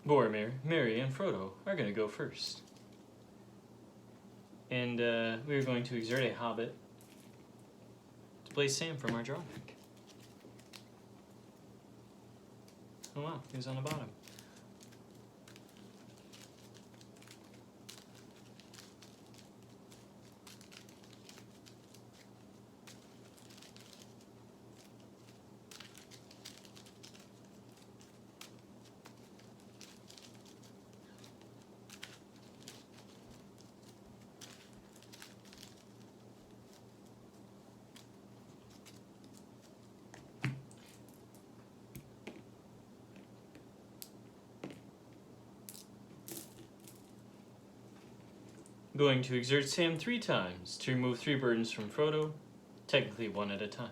Boromir, Merry, and Frodo are going to go first. And we're going to exert a Hobbit to play Sam from our draw deck. Oh wow, who's on the bottom? Going to exert Sam 3 times to remove 3 burdens from Frodo, technically 1 at a time.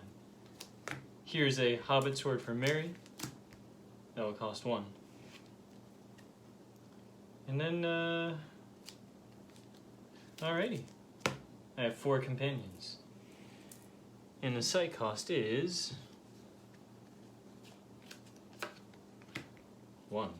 Here's a Hobbit sword for Merry. That will cost 1. And then, alrighty. I have 4 companions. And the site cost is 1.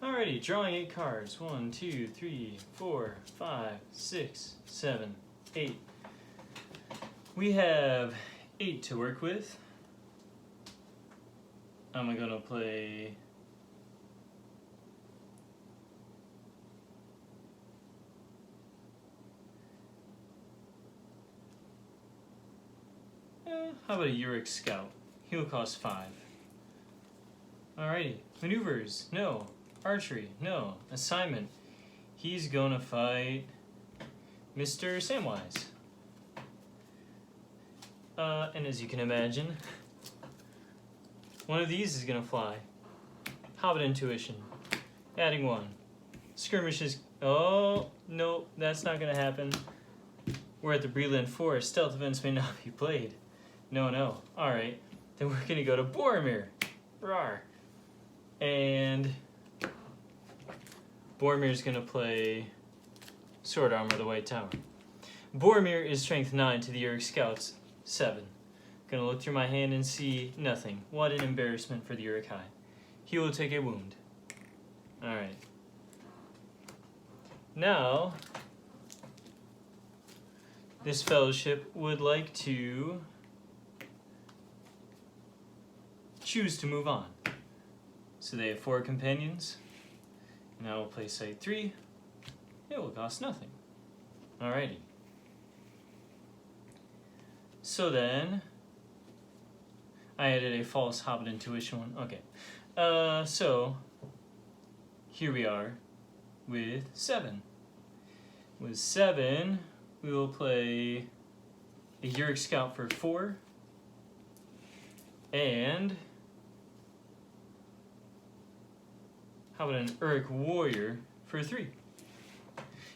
Alrighty, drawing 8 cards. 1, 2, 3, 4, 5, 6, 7, 8. We have 8 to work with. I'm gonna play how about a Uruks Scout? He'll cost 5. Alrighty, maneuvers, no. Archery, no. Assignment, he's gonna fight Mr. Samwise. And as you can imagine, one of these is gonna fly. Hobbit Intuition, adding 1. Skirmishes, oh, no, that's not gonna happen. We're at the Breland Forest, stealth events may not be played. No, alright, then we're gonna go to Boromir. Rawr. And Boromir's gonna play Sword Armor the White Tower. Boromir is strength 9 to the Uruks Scouts 7. Gonna look through my hand and see nothing. What an embarrassment for the Urukai. He will take a wound. Alright. Now, this fellowship would like to choose to move on. So they have 4 companions. Now we'll play site 3. It will cost nothing. Alrighty. So then, I added a false Hobbit Intuition one. Okay. So, here we are with 7. With 7, we will play a Uruks Scout for 4. And how about an Uruk Warrior for 3?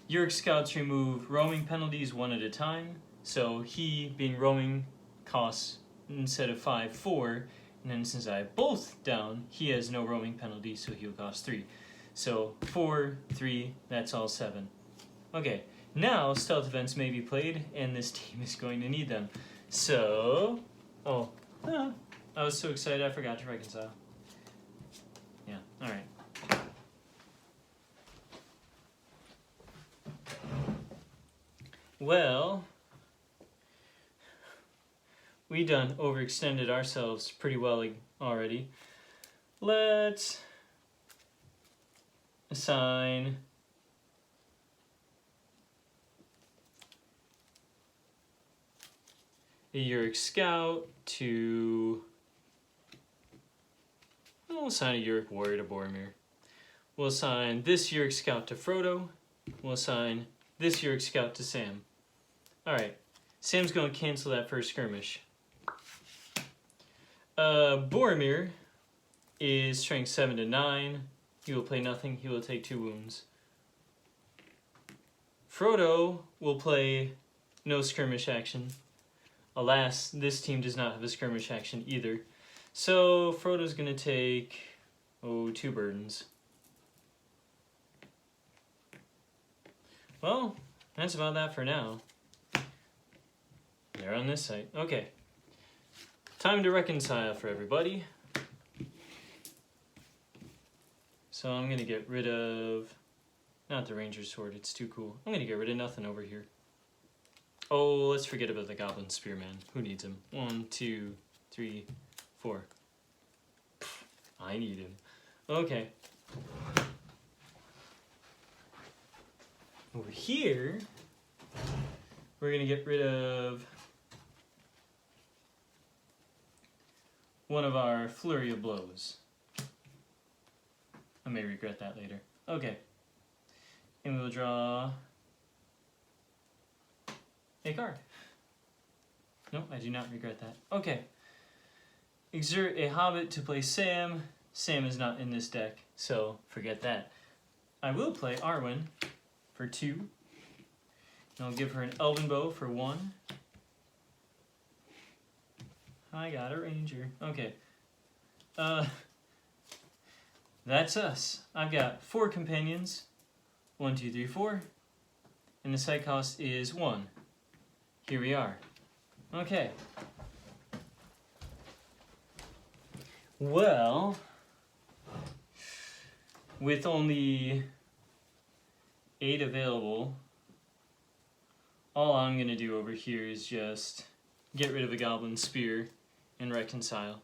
Uruks Scouts remove roaming penalties 1 at a time. So he, being roaming, costs, instead of 5, 4. And then since I have both down, he has no roaming penalty, so he'll cost 3. So 4, 3, that's all 7. Okay, now stealth events may be played, and this team is going to need them. So, I was so excited I forgot to reconcile. Yeah, alright. Well, we done overextended ourselves pretty well already. Let's assign a Uruks Scout to, we'll assign a Uruk Warrior to Boromir. We'll assign this Uruks Scout to Frodo. We'll assign this Uruks Scout to Sam. Alright, Sam's going to cancel that first skirmish. Boromir is strength 7 to 9. He will play nothing. He will take 2 wounds. Frodo will play no skirmish action. Alas, this team does not have a skirmish action either. So Frodo's gonna take, 2 burdens. Well, that's about that for now. They're on this side. Okay. Time to reconcile for everybody. So I'm gonna get rid of, not the Ranger's Sword, it's too cool. I'm gonna get rid of nothing over here. Oh, let's forget about the Goblin Spearman. Who needs him? 1, 2, 3, 4. Pfft, I need him. Okay. Over here, we're gonna get rid of one of our Flurry of Blows. I may regret that later. Okay. And we'll draw a card. Nope, I do not regret that. Okay. Exert a Hobbit to play Sam. Sam is not in this deck, so forget that. I will play Arwen for 2. And I'll give her an Elven Bow for 1. I got a Ranger. Okay. That's us. I've got 4 companions. 1, 2, 3, 4. And the site cost is 1. Here we are. Okay. Well, with only 8 available, all I'm going to do over here is just get rid of a Goblin Spear and reconcile.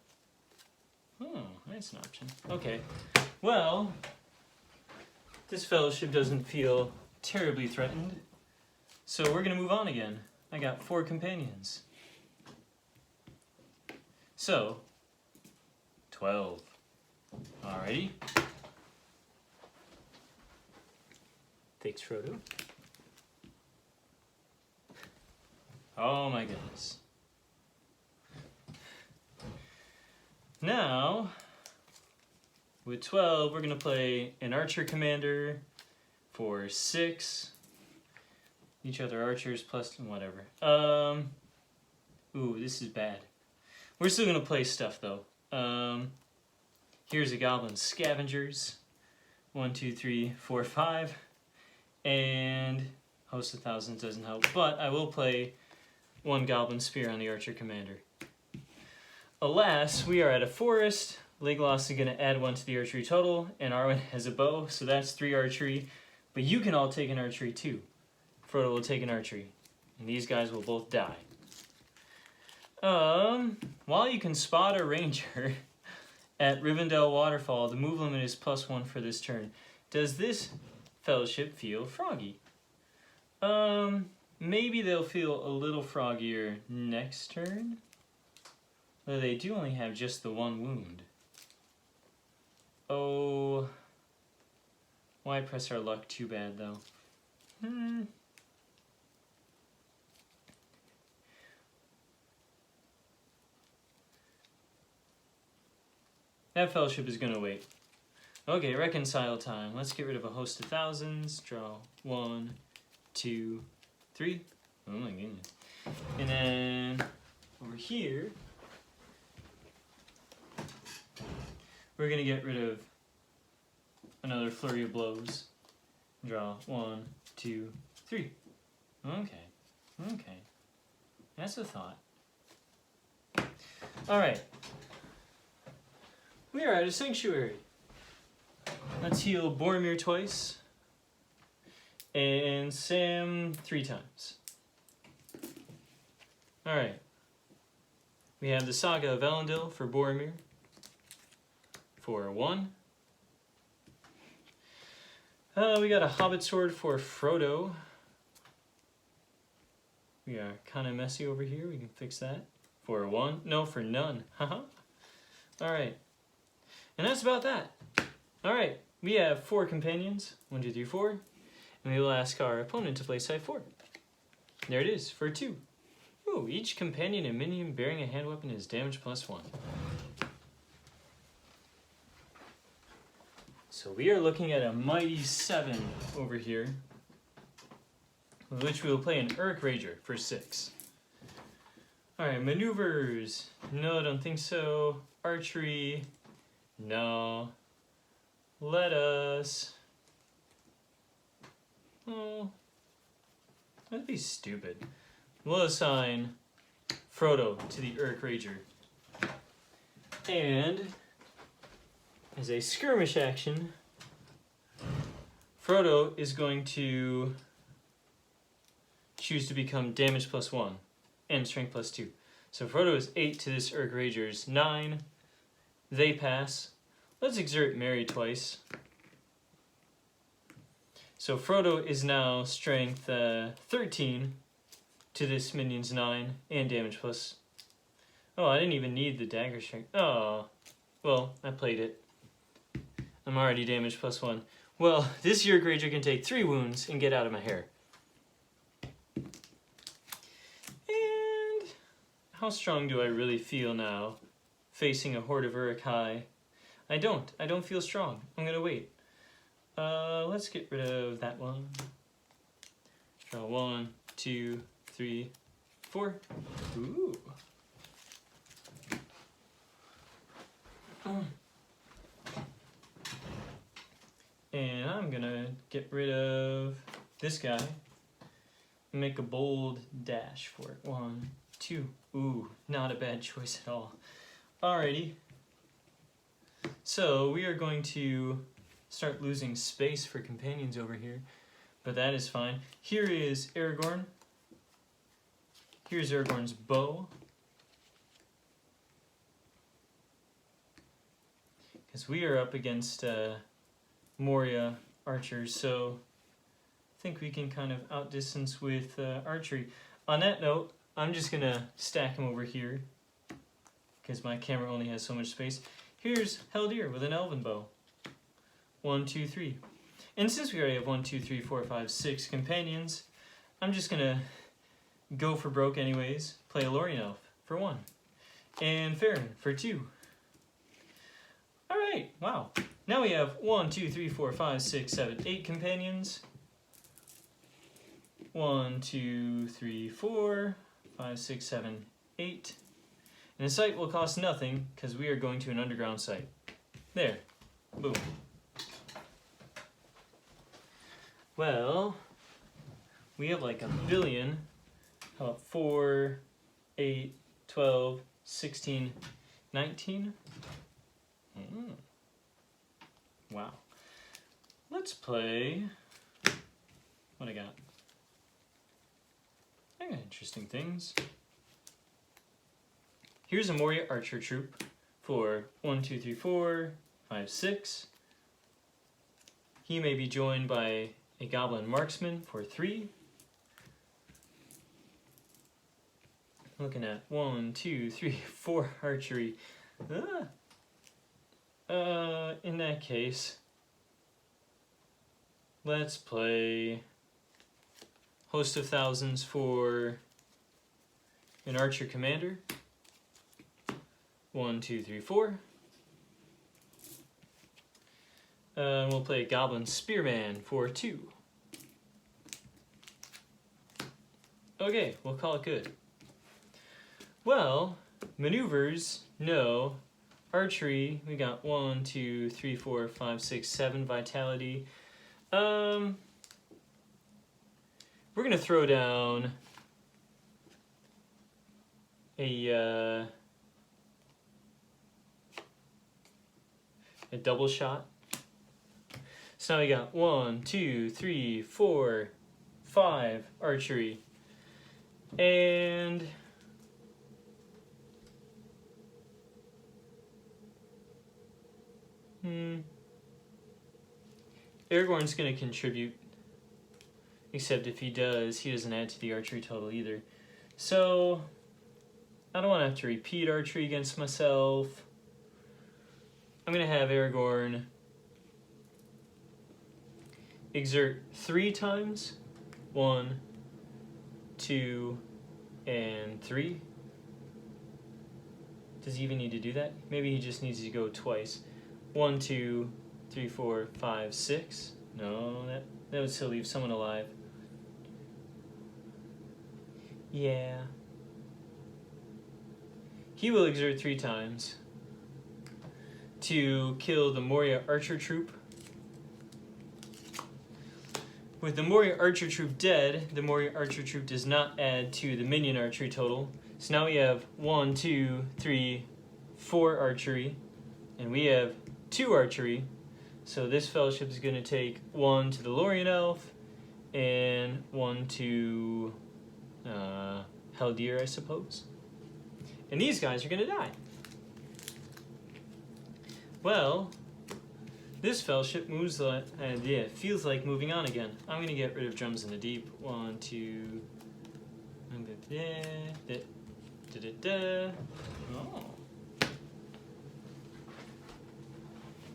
Oh, that's an option. Okay. Well, this fellowship doesn't feel terribly threatened, so we're going to move on again. I got 4 companions. So, 12. Alrighty. Thanks, Frodo. Oh my goodness. Now, with 12, we're going to play an Archer Commander for 6. Each other archers plus whatever. Ooh, this is bad. We're still going to play stuff though. Here's a Goblin Scavengers. 1, 2, 3, 4, 5. And Host of Thousands doesn't help. But I will play 1 Goblin Spear on the Archer Commander. Alas, we are at a forest. Legolas is going to add 1 to the archery total, and Arwen has a bow, so that's 3 archery. But you can all take an archery too. Frodo will take an archery, and these guys will both die. While you can spot a ranger at Rivendell Waterfall, the move limit is +1 for this turn. Does this fellowship feel froggy? Maybe they'll feel a little froggier next turn. Though they do only have just the 1 wound. Oh, why press our luck too bad though? That fellowship is gonna wait. Okay, reconcile time. Let's get rid of a Host of Thousands. Draw 1, 2, 3. Oh my goodness. And then over here, we're going to get rid of another Flurry of Blows. Draw 1, 2, 3. Okay. That's a thought. Alright. We are at a sanctuary. Let's heal BoroMoria twice. And Sam 3 times. Alright. We have the Saga of Elendil for BoroMoria. For 1. We got a Hobbit Sword for Frodo. We are kind of messy over here. We can fix that. For 1. No, for none. Haha. Alright. And that's about that. Alright. We have 4 companions. 1, 2, 3, 4. And we will ask our opponent to play side 4. There it is, for 2. Ooh, each companion and minion bearing a hand weapon is damage +1. So we are looking at a mighty 7 over here, with which we will play an Uruk Ranger for 6. Alright, maneuvers. No, I don't think so. archery. No. Let us... Oh, that'd be stupid. We'll assign Frodo to the Uruk Ranger. And as a skirmish action, Frodo is going to choose to become damage +1 and strength +2. So Frodo is 8 to this Uruk Ranger's 9. They pass. Let's exert Merry twice. So Frodo is now strength 13 to this minion's 9 and damage plus. Oh, I didn't even need the dagger strength. Oh, well, I played it. I'm already damage +1. Well, this Uruk Ranger can take 3 wounds and get out of my hair. And how strong do I really feel now facing a horde of Uruk-hai? I don't feel strong. I'm gonna wait. Let's get rid of that one. Draw 1, 2, 3, 4. Ooh. And I'm gonna get rid of this guy. Make a bold dash for it. 1, 2. Ooh, not a bad choice at all. Alrighty. So we are going to start losing space for companions over here, but that is fine. Here is Aragorn. Here's Aragorn's bow. Because we are up against Moria archers, so I think we can kind of outdistance with archery. On that note, I'm just gonna stack them over here because my camera only has so much space. Here's Haldir with an elven bow. 1, 2, 3. And since we already have 1, 2, 3, 4, 5, 6 companions, I'm just gonna go for broke anyways. Play a Lorien elf for 1. And Farron for 2. Alright, wow. Now we have 1, 2, 3, 4, 5, 6, 7, 8 companions. 1, 2, 3, 4, 5, 6, 7, 8. And the site will cost nothing because we are going to an underground site. There. Boom. Well, we have like a billion. How about 4, 8, 12, 16, 19? Wow. Let's play... What I got? I got interesting things. Here's a Moria archer troop for 1, 2, 3, 4, 5, 6. He may be joined by a goblin marksman for 3. Looking at 1, 2, 3, 4 archery. In that case, let's play Host of Thousands for an archer commander. 1, 2, 3, 4. We'll play a goblin spearman for 2. Okay, we'll call it good. Well, maneuvers, no. Archery, we got 1, 2, 3, 4, 5, 6, 7 vitality. We're gonna throw down a double shot. So now we got 1, 2, 3, 4, 5 archery. And Aragorn's going to contribute, except if he does, he doesn't add to the archery total either. So, I don't want to have to repeat archery against myself. I'm going to have Aragorn exert 3 times. 1, 2, and 3. Does he even need to do that? Maybe he just needs to go twice. 1, 2, 3, 4, 5, 6. No, that would still leave someone alive. Yeah. He will exert 3 times. to kill the Moria archer troop. With the Moria archer troop dead, the Moria archer troop does not add to the minion archery total. So now we have 1, 2, 3, 4 archery, and we have 2 archery. So this fellowship is going to take 1 to the Lorien Elf, and 1 to Haldir, I suppose. And these guys are going to die. Well, this fellowship moves, it feels like moving on again. I'm going to get rid of Drums in the Deep. 1, 2, oh.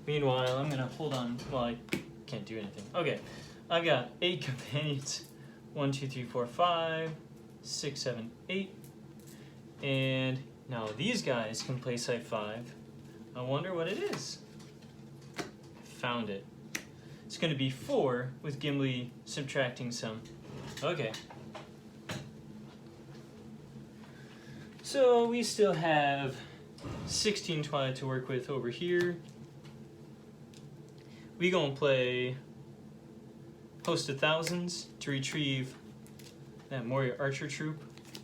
Meanwhile, I'm going to hold on. Well, I can't do anything. Okay, I've got 8 companions. 1, 2, 3, 4, 5, 6, 7, 8. And now these guys can play Site 5. I wonder what it is. Found it. It's going to be 4 with Gimli subtracting some. Okay. So we still have 16 Twilight to work with over here. We gonna play Host of Thousands to retrieve that Moria archer troop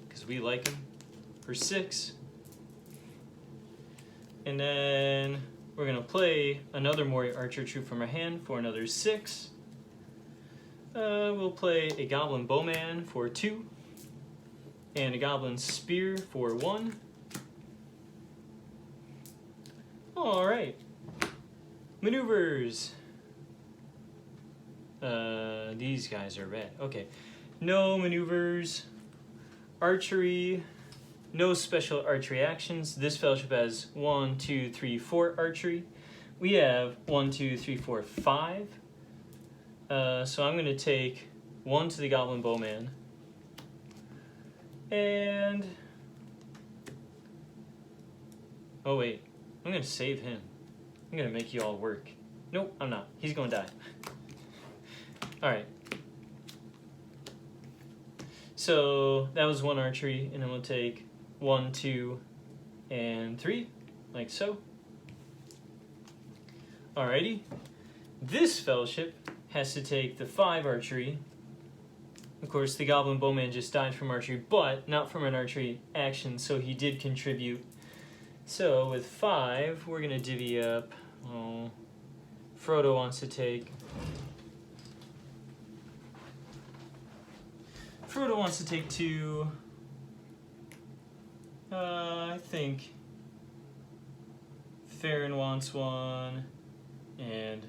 because we like him for 6. And then we're going to play another Moria archer troop from our hand for another 6. We'll play a Goblin Bowman for 2. And a Goblin Spear for 1. Alright. Maneuvers. These guys are red. Okay. No maneuvers. Archery. No special archery actions. This fellowship has 1, 2, 3, 4 archery. We have 1, 2, 3, 4, 5. So I'm going to take 1 to the Goblin Bowman. And... oh wait, I'm going to save him. I'm going to make you all work. Nope, I'm not. He's going to die. Alright. So that was 1 archery, and then we'll take 1, 2, and 3, like so. Alrighty. This fellowship has to take the 5 archery. Of course, the Goblin Bowman just died from archery, but not from an archery action, so he did contribute. So with 5, we're going to divvy up. Oh, Frodo wants to take... Frodo wants to take 2. I think Farron wants 1, and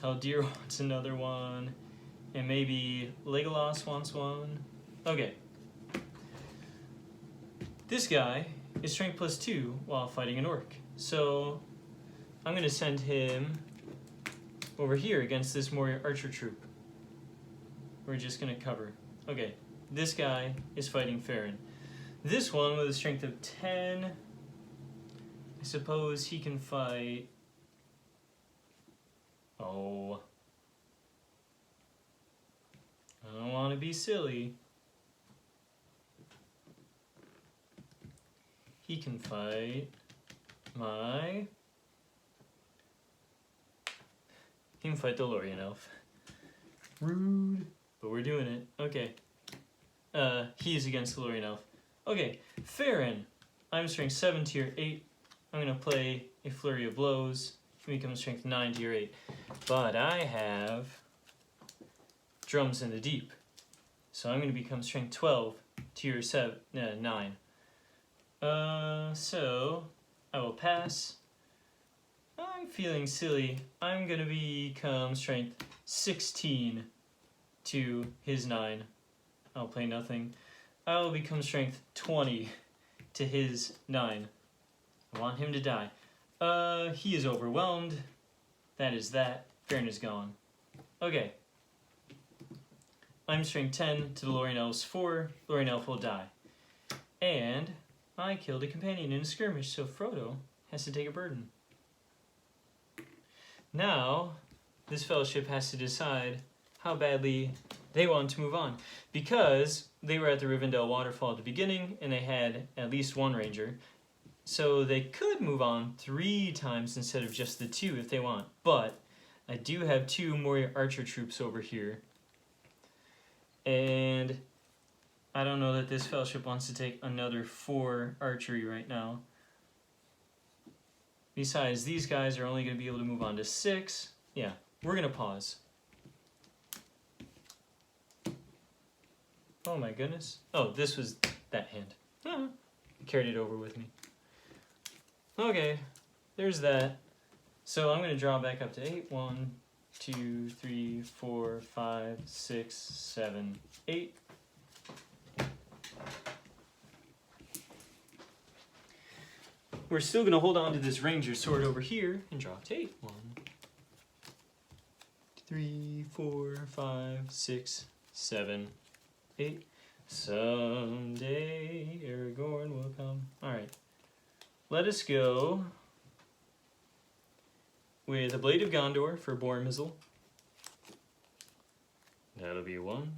Haldir wants another 1, and maybe Legolas wants 1. Okay. This guy is strength +2 while fighting an orc. So I'm going to send him over here against this Moria archer troop. We're just going to cover. Okay, this guy is fighting Farron. This one with a strength of 10, I suppose he can fight... oh. I don't want to be silly. He can fight my... he can fight the Lorien Elf. Rude. But we're doing it. Okay. He's against the Lorien Elf. Okay, Farron. I'm strength 7 to your 8. I'm going to play a Flurry of Blows. He becomes strength 9 to your 8. But I have Drums in the Deep. So I'm going to become strength 12 to your 9. So I will pass. I'm feeling silly. I'm going to become strength 16 to his 9. I'll play nothing. I'll become strength 20 to his 9. I want him to die. He is overwhelmed. That is that. Farron is gone. Okay. I'm strength 10 to the Lorien Elf's 4. Lorien Elf will die. And I killed a companion in a skirmish, so Frodo has to take a burden. Now, this fellowship has to decide how badly they want to move on. Because they were at the Rivendell waterfall at the beginning, and they had at least 1 ranger. So they could move on 3 times instead of just the 2 if they want. But I do have 2 Moria archer troops over here. And I don't know that this fellowship wants to take another 4 archery right now. Besides, these guys are only going to be able to move on to 6. Yeah, we're going to pause. Oh my goodness. Oh, this was that hand. I carried it over with me. Okay, there's that. So I'm going to draw back up to 8. 1, 2, 3, 4, 5, 6, 7, 8. We're still going to hold on to this ranger sword over here and draw to 8. 1, 3, 4, 5, 6, 7, 8. Someday Aragorn will come. Alright. Let us go with a Blade of Gondor for BoroMoria. That'll be 1.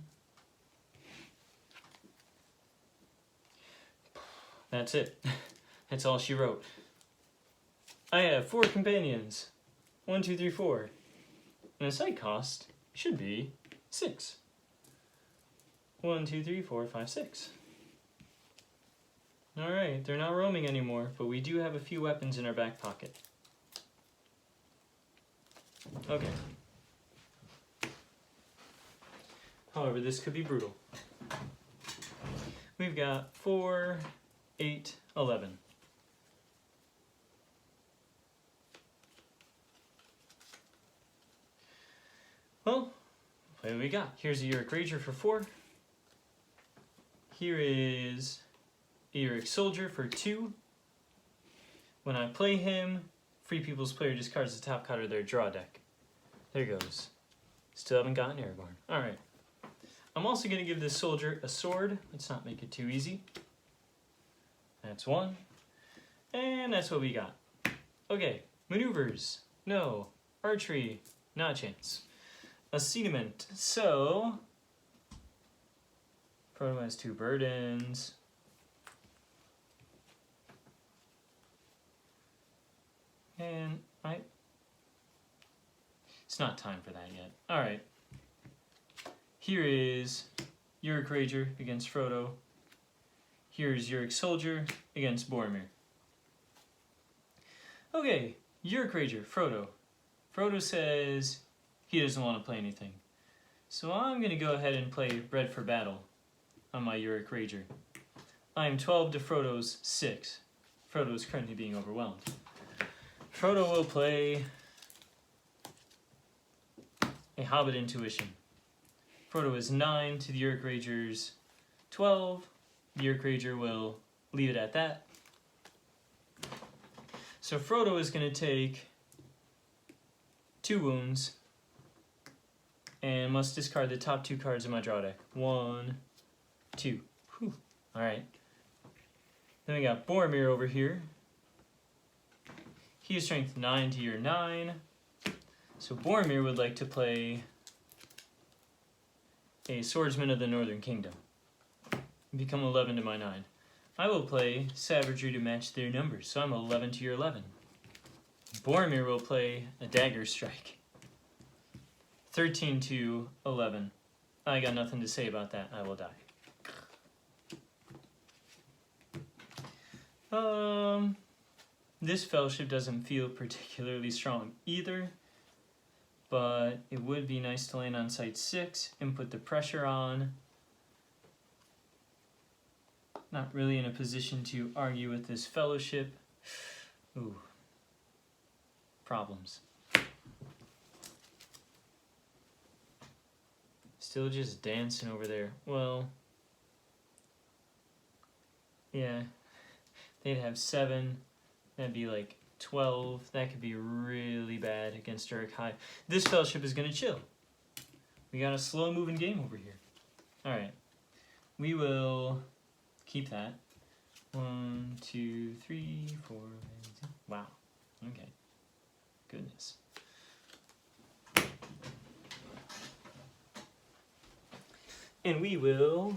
That's it. That's all she wrote. I have 4 companions. 1, 2, 3, 4. And the site cost should be 6. 1, 2, 3, 4, 5, 6. Alright, they're not roaming anymore, but we do have a few weapons in our back pocket. Okay. However, this could be brutal. We've got 4, 8, 11. Well, play what we got. Here's a Uruks Ranger for 4. Here is a Uruks Soldier for 2. When I play him, Free People's player discards the top card of their draw deck. There goes. Still haven't gotten Aragorn. Alright. I'm also going to give this soldier a sword. Let's not make it too easy. That's 1. And that's what we got. Okay. Maneuvers. No. Archery. Not a chance. Assignment. So, Frodo has 2 burdens. And it's not time for that yet. Alright. Here is Uruks Ranger against Frodo. Here's Uruks Soldier against BoroMoria. Okay, Uruks Ranger, Frodo. Frodo says he doesn't want to play anything. So I'm going to go ahead and play Red for Battle on my Uruks Ranger. I am 12 to Frodo's 6. Frodo is currently being overwhelmed. Frodo will play a Hobbit Intuition. Frodo is 9 to the Uruks Ranger's 12. The Uruks Ranger will leave it at that. So Frodo is going to take 2 wounds and must discard the top 2 cards in my draw deck. 1, 2. Whew. Alright. Then we got BoroMoria over here. He is strength 9 to your 9. So BoroMoria would like to play a Swordsman of the Northern Kingdom. Become 11 to my 9. I will play Savagery to match their numbers, so I'm 11 to your 11. BoroMoria will play a Dagger Strike. 13 to 11. I got nothing to say about that. I will die. This fellowship doesn't feel particularly strong either, but it would be nice to land on site 6 and put the pressure on. Not really in a position to argue with this fellowship. Ooh. Problems. Still just dancing over there. Well, yeah. They'd have 7. That'd be like 12. That could be really bad against Uruks High. This fellowship is going to chill. We got a slow-moving game over here. Alright. We will keep that. 1, 2, 3, 4. Wow. Okay. Goodness. And we will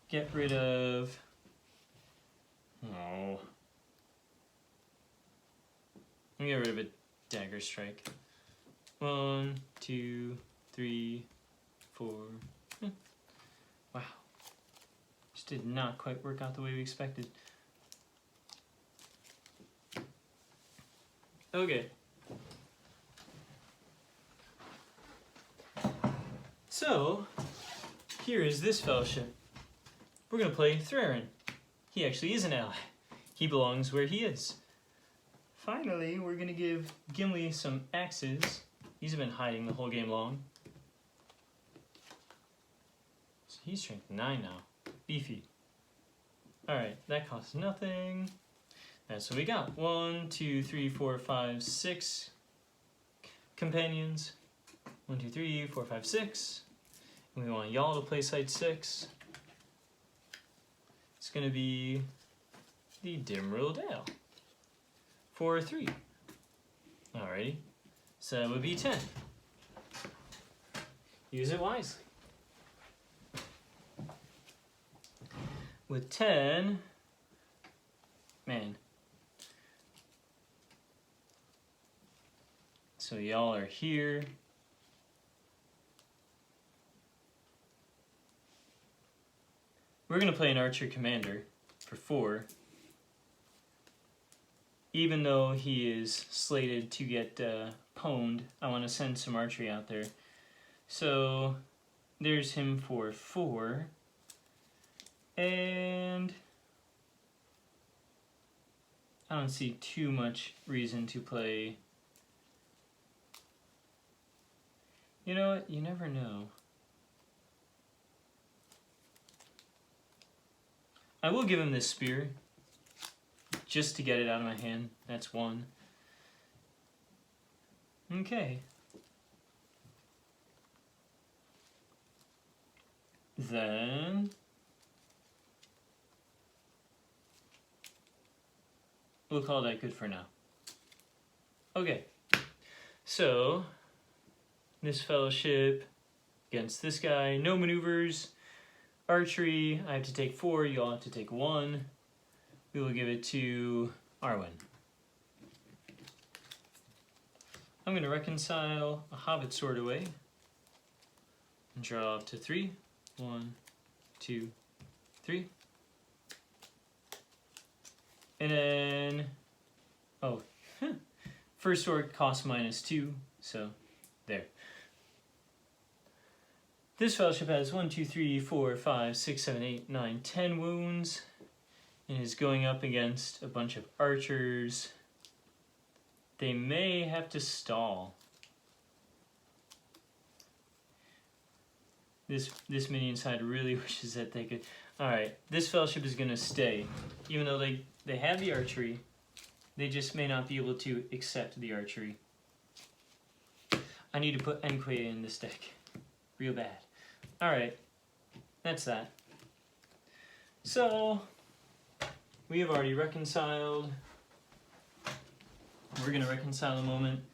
get rid of... Oh. I'm gonna get rid of a dagger strike. 1, 2, 3, 4. Wow. Just did not quite work out the way we expected. Okay. So, here is this fellowship. We're gonna play Thrarin. He actually is an ally. He belongs where he is. Finally, we're gonna give Gimli some axes. He's been hiding the whole game long. So he's strength 9 now. Beefy. Alright, that costs nothing. That's what we got. 1, 2, 3, 4, 5, 6 companions. 1, 2, 3, 4, 5, 6. And we want y'all to play site 6. It's gonna be the Dimrill Dale. For 3. Alrighty. So that would be 10. Use it wisely. With 10, man. So y'all are here. We're gonna play an archer commander for 4. Even though he is slated to get pwned, I want to send some archery out there. So there's him for 4. And I don't see too much reason to play. You know what? You never know. I will give him this spear. Just to get it out of my hand. That's 1. Okay. Then we'll call that good for now. Okay. So this fellowship against this guy. No maneuvers. Archery. I have to take 4. You all have to take 1. We will give it to Arwen. I'm going to reconcile a Hobbit sword away. And draw up to 3. 1, 2, 3. And then, oh, first sword costs -2, so there. This fellowship has 1, 2, 3, 4, 5, 6, 7, 8, 9, 10 wounds. And is going up against a bunch of archers. They may have to stall. This minion side really wishes that they could. Alright, this fellowship is going to stay. Even though they have the archery, they just may not be able to accept the archery. I need to put Enquia in this deck. Real bad. Alright, that's that. So we have already reconciled. We're going to reconcile in a moment.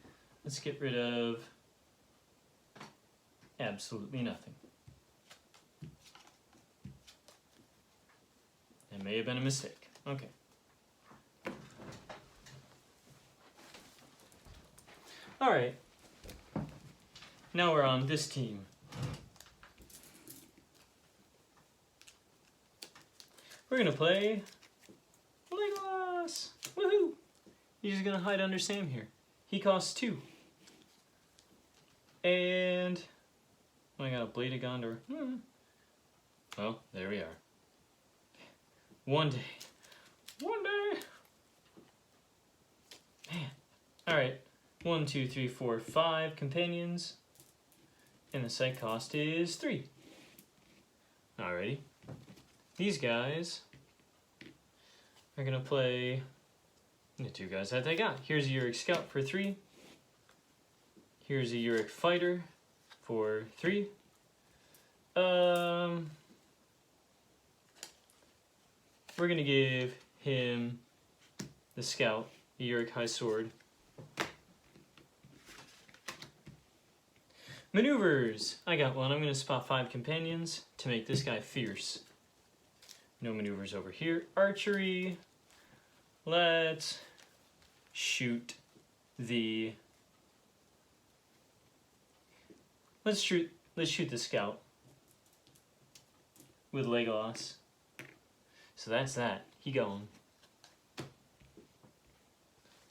Let's get rid of absolutely nothing. That may have been a mistake. Okay. Alright. Now we're on this team. We're going to play Legolas! Woohoo! He's just gonna hide under Sam here. He costs 2. And I got a Blade of Gondor. Well, there we are. One day. Man. Alright. 1, 2, 3, 4, 5 companions. And the site cost is 3. Alrighty. These guys are gonna play the 2 guys that they got. Here's a Uruks Scout for 3. Here's a Uruks Fighter for 3. We're gonna give him the Scout, the Uruks High Sword. Maneuvers! I got one. I'm gonna spot 5 companions to make this guy fierce. No maneuvers over here. Archery. Let's shoot the... Let's shoot the scout with Legolas. So that's that. He going.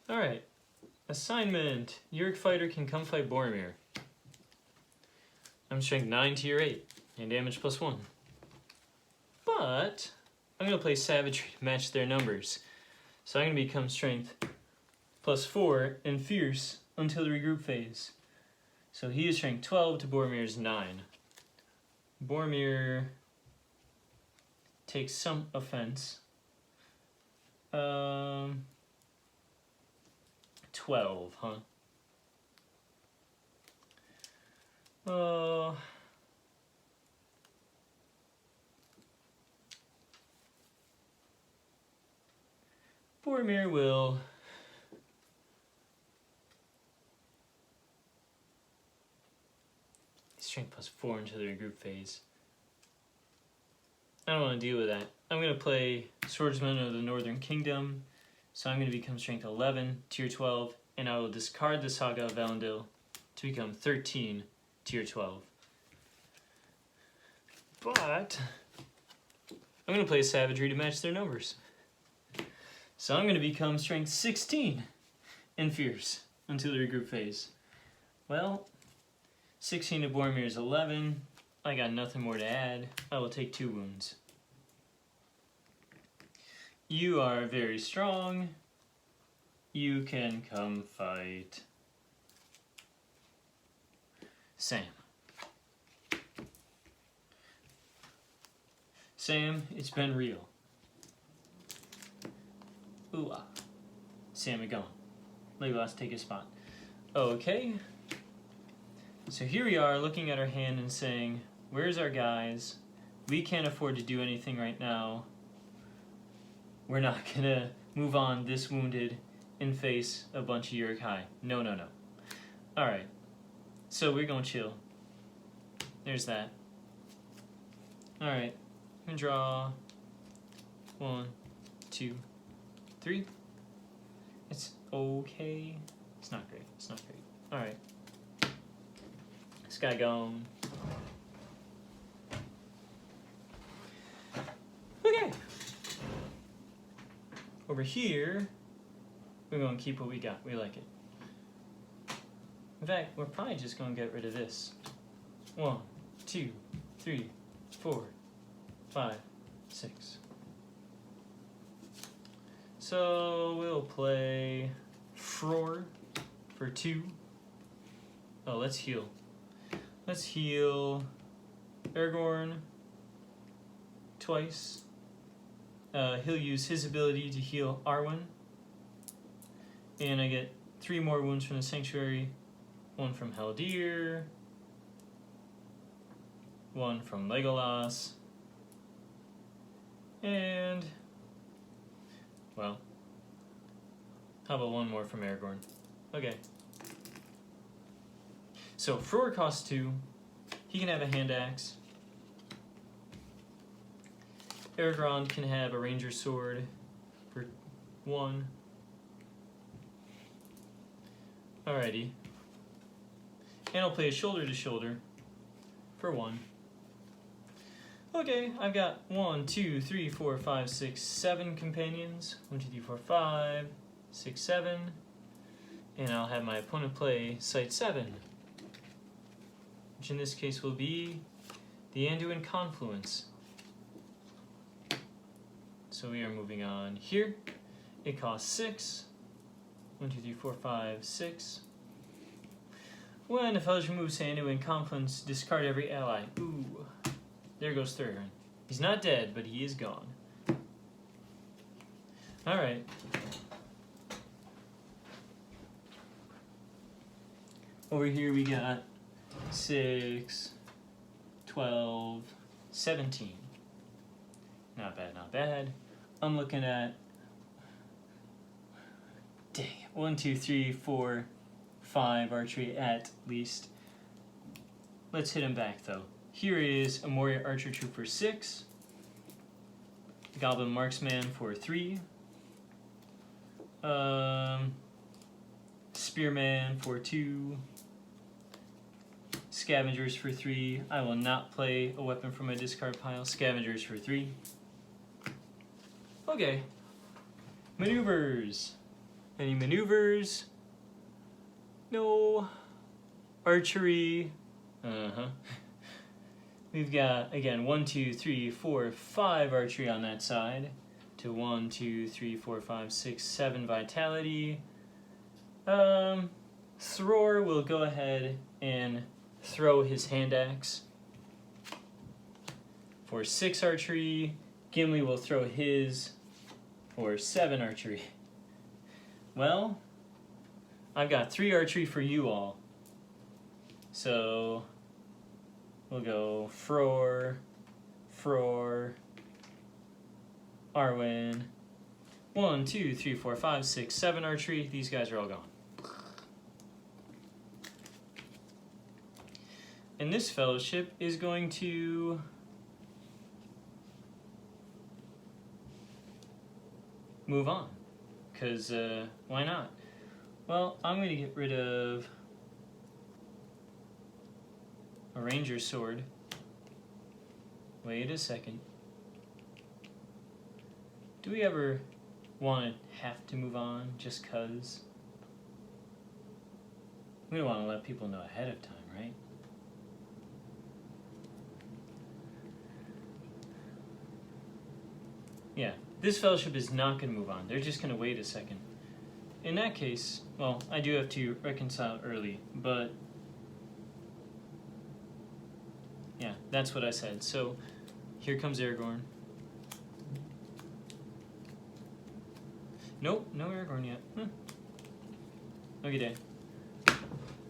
Alright. Assignment. Uruk fighter can come fight BoroMoria. I'm strength 9 tier 8 and damage +1. But I'm going to play Savagery to match their numbers. So I'm going to become strength +4 and fierce until the regroup phase. So he is strength 12 to BoroMoria's 9. BoroMoria takes some offense. 12, huh? BoroMoria will strength +4 into the regroup phase. I don't want to deal with that. I'm going to play Swordsman of the Northern Kingdom, so I'm going to become strength 11, tier 12, and I will discard the Saga of Valandil to become 13, tier 12. But I'm going to play Savagery to match their numbers. So I'm going to become strength 16 and fierce until the regroup phase. Well, 16 to BoroMoria's 11. I got nothing more to add. I will take 2 wounds. You are very strong. You can come fight Sam. Sam, it's been real. Ooh ah. Sam, gone. Legolas, take his spot. Okay. So here we are looking at our hand and saying, where's our guys? We can't afford to do anything right now. We're not gonna move on this wounded and face a bunch of Uruk High. No, no, no. Alright. So we're gonna chill. There's that. Alright. I'm gonna draw 1, 2, 3. It's okay. It's not great. It's not great. Alright. This guy gone. Okay. Over here, we're going to keep what we got. We like it. In fact, we're probably just going to get rid of this. 1, 2, 3, 4, 5, 6. So we'll play Fror for 2. Oh, let's heal. Let's heal Aragorn twice. He'll use his ability to heal Arwen. And I get 3 more wounds from the Sanctuary. 1 from Haldir. 1 from Legolas. And, well, how about 1 more from Aragorn? Okay. So, Fror costs 2. He can have a hand axe. Aragorn can have a ranger sword for 1. Alrighty. And I'll play a shoulder to shoulder for 1. Okay, I've got 1, 2, 3, 4, 5, 6, 7 companions. 1, 2, 3, 4, 5, 6, 7. And I'll have my opponent play Site 7. Which in this case will be the Anduin Confluence. So we are moving on here. It costs 6. 1, 2, 3, 4, 5, 6. When a foe removes Anduin Confluence, discard every ally. Ooh. There goes Thurgon. He's not dead, but he is gone. Alright. Over here we got 6, 12, 17. Not bad, not bad. I'm looking at, dang, 1, 2, 3, 4, 5 archery at least. Let's hit him back though. Here is a Moria Archer Troop for 6. Goblin Marksman for 3. Spearman for 2. Scavengers for 3. I will not play a weapon from my discard pile. Scavengers for 3. Okay. Maneuvers. Any maneuvers? No. Archery. We've got, again, 1, 2, 3, 4, 5 archery on that side. To 1, 2, 3, 4, 5, 6, 7 vitality. Thror will go ahead and throw his hand axe for 6 archery. Gimli will throw his for 7 archery. Well, I've got 3 archery for you all. So we'll go Fror, Arwen. 1, 2, 3, 4, 5, 6, 7 archery. These guys are all gone. And this fellowship is going to move on. Because why not? Well, I'm going to get rid of a ranger sword. Wait a second. Do we ever want to have to move on just cause? We don't want to let people know ahead of time, right? Yeah, this fellowship is not going to move on. They're just going to wait a second. In that case, well, I do have to reconcile early, but yeah, that's what I said. So here comes Aragorn. Nope, no Aragorn yet. Okay, day.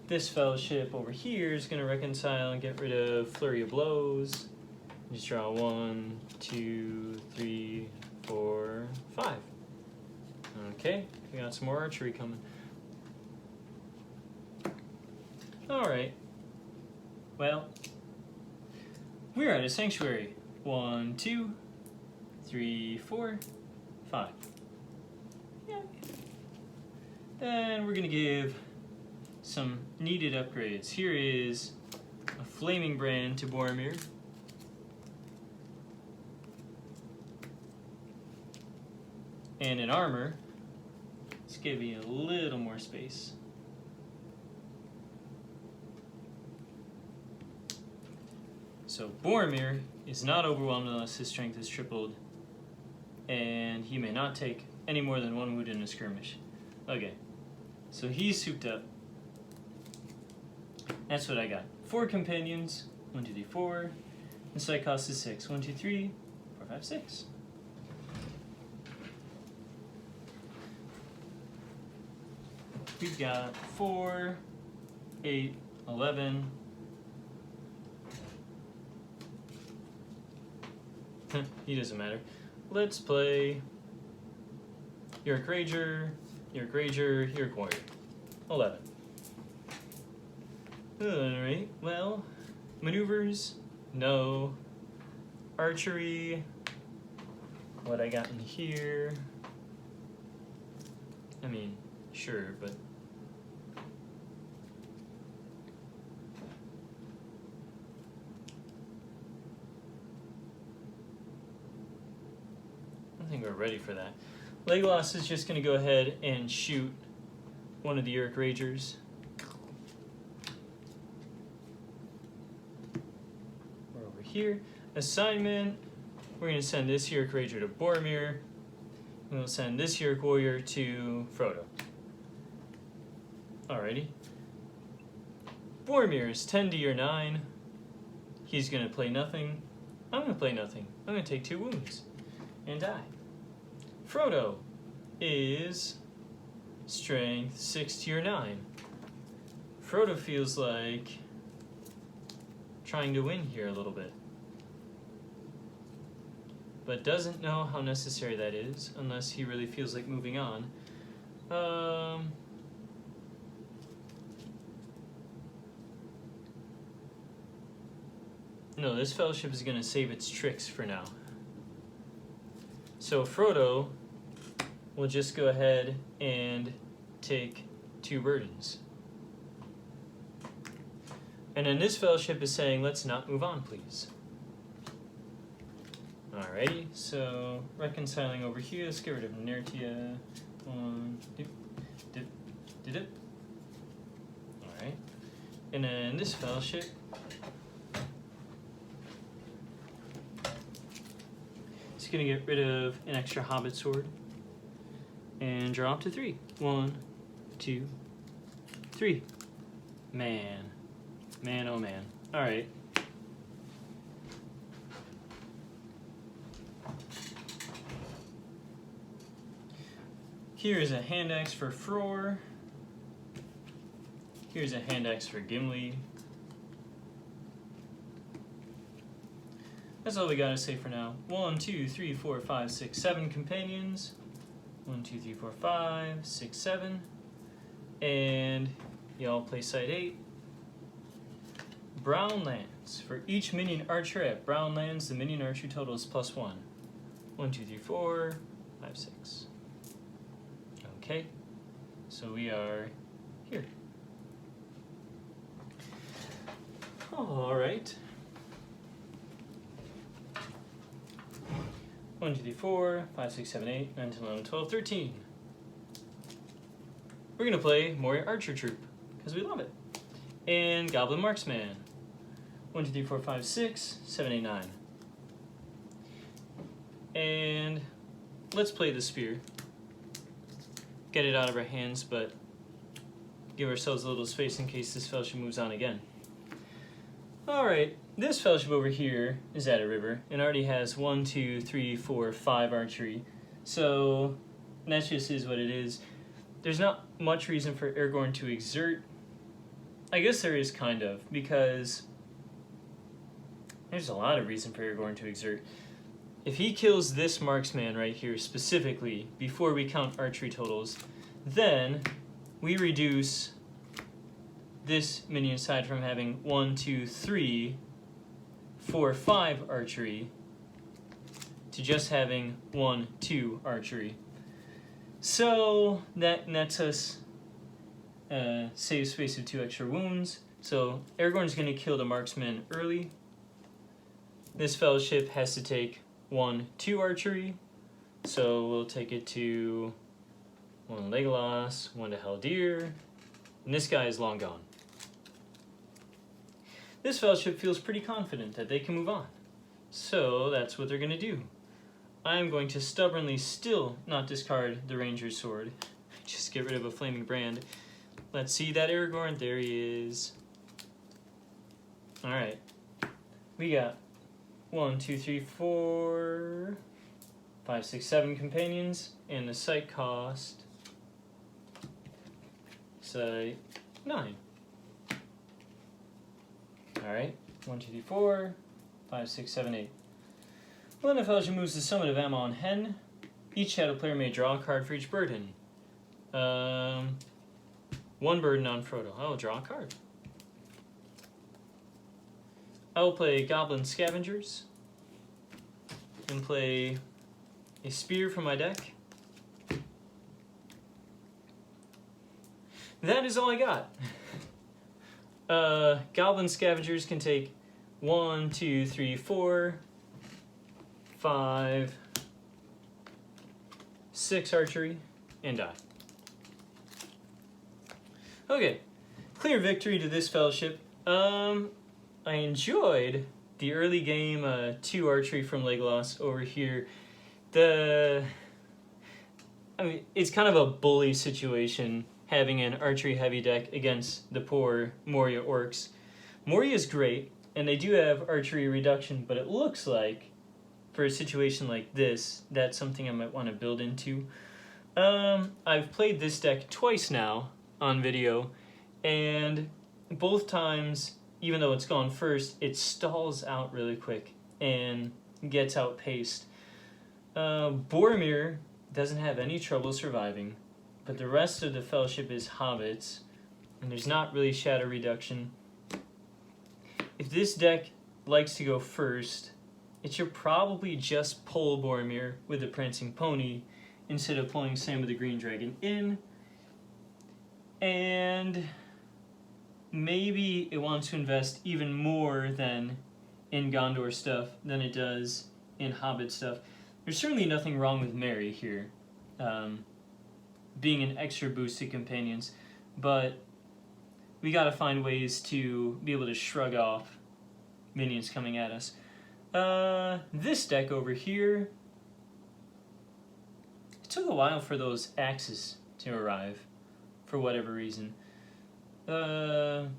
This fellowship over here is going to reconcile and get rid of Flurry of Blows. Just draw 1, 2, 3, 4, 5. Okay, we got some more archery coming. Alright. Well, we're at a sanctuary. 1, 2, 3, 4, 5. Yeah. Then we're going to give some needed upgrades. Here is a Flaming Brand to Boromir. And an armor. Let's give you a little more space. So Boromir is not overwhelmed unless his strength is tripled, and he may not take any more than 1 wound in a skirmish. Okay, so he's souped up. That's what I got. 4 companions. 1, 2, 3, 4. And so cost is 6. 1, 2, 3, 4, 5, 6. We've got 4, 8, 11. He doesn't matter. Let's play Uruks Ranger, Uruks Warrior. 11. Alright, well, maneuvers, no. Archery, what I got in here. I mean, sure, but I think we're ready for that. Legolas is just going to go ahead and shoot one of the Uruks Rangers. We're over here. Assignment, we're going to send this Uruks Ranger to Boromir. And we'll send this Uruks Warrior to Frodo. Alrighty. Boromir is 10 to your 9. He's going to play nothing. I'm going to play nothing. I'm going to take 2 wounds and die. Frodo is strength 6 to your 9. Frodo feels like trying to win here a little bit, but doesn't know how necessary that is unless he really feels like moving on. No, this fellowship is going to save its tricks for now. So Frodo will just go ahead and take 2 burdens. And then this fellowship is saying, let's not move on, please. Alrighty, so reconciling over here, let's get rid of inertia. Dip. Alright. And then this fellowship. It's gonna get rid of an extra Hobbit sword. And draw up to 3. 1, 2, 3. Man, oh man. Alright. Here's a hand axe for Fror. Here's a hand axe for Gimli. That's all we gotta say for now. 1, 2, 3, 4, 5, 6, 7 companions. 1, 2, 3, 4, 5, 6, 7. And y'all play side 8. Brown lands. For each minion archer at Brown lands, the minion archer total is +1. 1, 2, 3, 4, 5, 6. Okay, so we are here. All right. 1, 2, 3, 4, 5, 6, 7, 8, 9, 10, 11, 12, 13. We're gonna play Moria Archer Troop, because we love it. And Goblin Marksman. 1, 2, 3, 4, 5, 6, 7, 8, 9. And let's play the spear. Get it out of our hands, but give ourselves a little space in case this fellowship moves on again. Alright, this fellowship over here is at a river and already has 1, 2, 3, 4, 5 archery. So that just is what it is. There's not much reason for Aragorn to exert. I guess there is kind of, because there's a lot of reason for Aragorn to exert. If he kills this marksman right here specifically before we count archery totals, then we reduce this minion side from having 1, 2, 3, 4, 5 archery to just having 1, 2 archery. So that nets us save space of 2 extra wounds. So Aragorn's going to kill the marksman early. This fellowship has to take 1, 2 archery, so we'll take it to 1 Legolas, 1 to Haldir, and this guy is long gone. This fellowship feels pretty confident that they can move on, so that's what they're going to do. I'm going to stubbornly still not discard the Ranger's Sword, just get rid of a Flaming Brand. Let's see that Aragorn, there he is. Alright, we got 1, 2, 3, 4, 5, 6, 7 companions, and the site cost, say, 9. Alright, 1, 2, 3, 4, 5, 6, 7, 8. Well, then the fellowship moves the Summit of Ammon Hen. Each shadow player may draw a card for each burden. 1 burden on Frodo. I will draw a card. I will play Goblin Scavengers and play a Spear from my deck. That is all I got. Goblin Scavengers can take 1, 2, 3, 4, 5, 6 archery, and die. Okay, clear victory to this fellowship. I enjoyed the early game 2 archery from Legolas over here. I mean, it's kind of a bully situation having an archery heavy deck against the poor Moria orcs. Moria is great, and they do have archery reduction, but it looks like for a situation like this, that's something I might want to build into. I've played this deck twice now on video, and both times, even though it's gone first, it stalls out really quick and gets outpaced. BoroMoria doesn't have any trouble surviving, but the rest of the fellowship is hobbits, and there's not really shadow reduction. If this deck likes to go first, it should probably just pull BoroMoria with the Prancing Pony instead of pulling Sam of the Green Dragon in. And maybe it wants to invest even more than in Gondor stuff than it does in Hobbit stuff. There's certainly nothing wrong with Merry here, being an extra boost to companions, but we gotta find ways to be able to shrug off minions coming at us. This deck over here, it took a while for those axes to arrive, for whatever reason. Uruk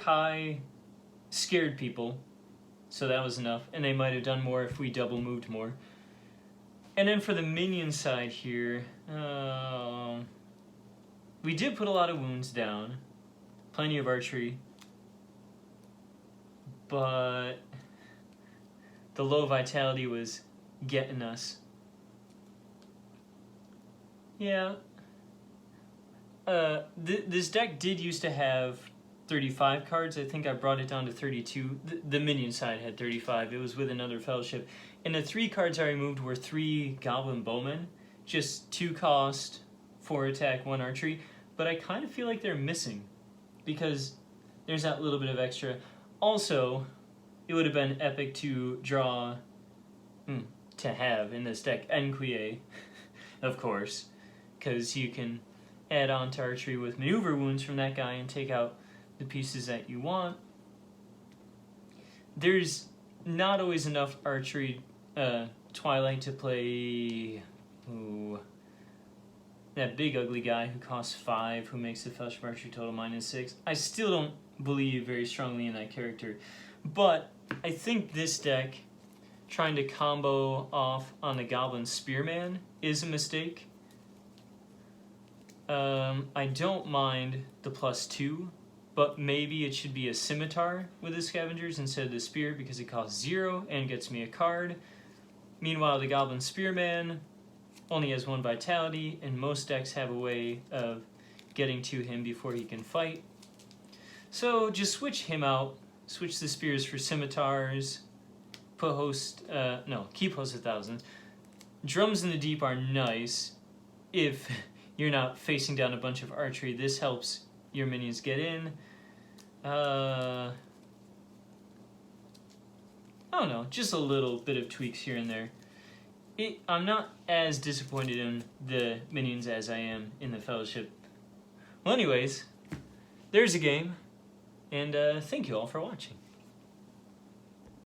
High scared people, so that was enough, and they might have done more if we double moved more. And then for the minion side here, we did put a lot of wounds down, plenty of archery, but the low vitality was getting us. Yeah. This deck did used to have 35 cards. I think I brought it down to 32. The minion side had 35. It was with another fellowship. And the 3 cards I removed were 3 Goblin Bowmen. Just 2 cost, 4 attack, 1 archery. But I kind of feel like they're missing, because there's that little bit of extra. Also, it would have been epic to draw, to have in this deck, Enquier, of course, because you can add on to archery with maneuver wounds from that guy and take out the pieces that you want. There's not always enough archery Twilight to play that big ugly guy who costs 5, who makes the Fellowship Archery total -6. I still don't believe very strongly in that character, but I think this deck, trying to combo off on the Goblin Spearman, is a mistake. I don't mind the +2, but maybe it should be a Scimitar with the Scavengers instead of the Spear, because it costs 0 and gets me a card. Meanwhile, the Goblin Spearman only has 1 vitality, and most decks have a way of getting to him before he can fight. So just switch him out, switch the Spears for Scimitars, put keep Host of Thousands. Drums in the Deep are nice if you're not facing down a bunch of archery. This helps your minions get in. I don't know, just a little bit of tweaks here and there. I'm not as disappointed in the minions as I am in the Fellowship. Well, anyways, there's a game, and thank you all for watching.